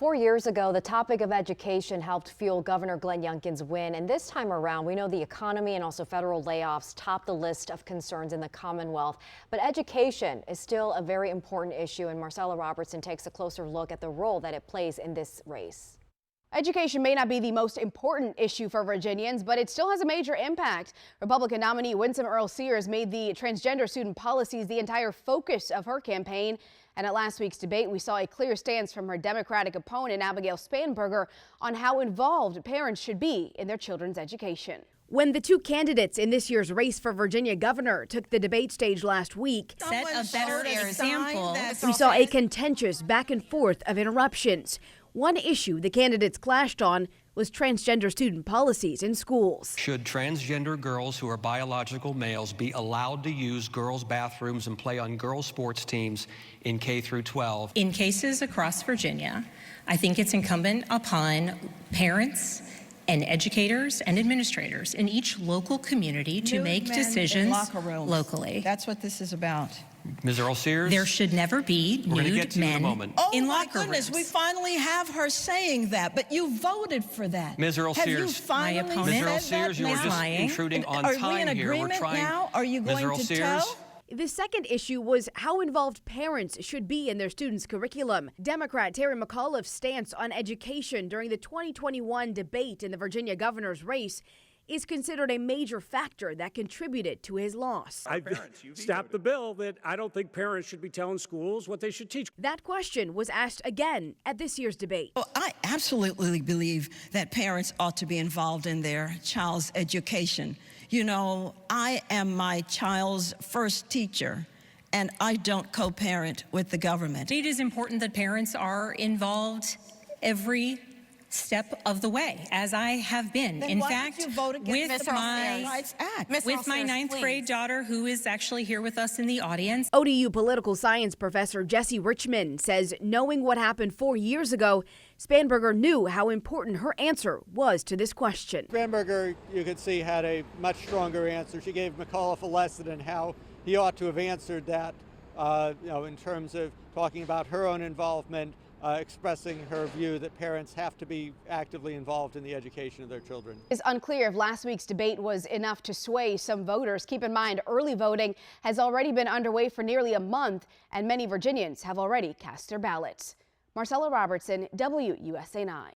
4 years ago, the topic of education helped fuel Governor Glenn Youngkin's win. And this time around, we know the economy and also federal layoffs top the list of concerns in the Commonwealth. But education is still a very important issue, and Marcella Robertson takes a closer look at the role that it plays in this race. Education may not be the most important issue for Virginians, but it still has a major impact. Republican nominee Winsome Earl-Sears made the transgender student policies the entire focus of her campaign. And at last week's debate, we saw a clear stance from her Democratic opponent, Abigail Spanberger, on how involved parents should be in their children's education. When the two candidates in this year's race for Virginia governor took the debate stage last week, set a better example. We saw a contentious back and forth of interruptions. One issue the candidates clashed on was transgender student policies in schools. Should transgender girls who are biological males be allowed to use girls' bathrooms and play on girls' sports teams in K through 12? In cases across Virginia, I think it's incumbent upon parents and educators and administrators in each local community to make decisions locally. That's what this is about. Ms. Earl-Sears? There should never be nude men in locker rooms. Oh my goodness, we finally have her saying that, but you voted for that. Ms. Earl-Sears. Have you finally my opponent, Ms. Earl-Sears, you were just intruding on time here. Are we in agreement now? Are you going to tell? The second issue was how involved parents should be in their students' curriculum. Democrat Terry McAuliffe's stance on education during the 2021 debate in the Virginia governor's race is considered a major factor that contributed to his loss. I stopped the bill that I don't think parents should be telling schools what they should teach. That question was asked again at this year's debate. Well, I absolutely believe that parents ought to be involved in their child's education. You know, I am my child's first teacher, and I don't co-parent with the government. It is important that parents are involved every step of the way, as I have been. Then in why fact, did you vote against the Rights Act? With my ninth grade daughter, who is actually here with us in the audience. ODU political science professor Jesse Richmond says knowing what happened 4 years ago, Spanberger knew how important her answer was to this question. Spanberger, you could see, had a much stronger answer. She gave McAuliffe a lesson in how he ought to have answered that, in terms of talking about her own involvement, expressing her view that parents have to be actively involved in the education of their children. It's unclear if last week's debate was enough to sway some voters. Keep in mind, early voting has already been underway for nearly a month, and many Virginians have already cast their ballots. Marcella Robertson, WUSA 9.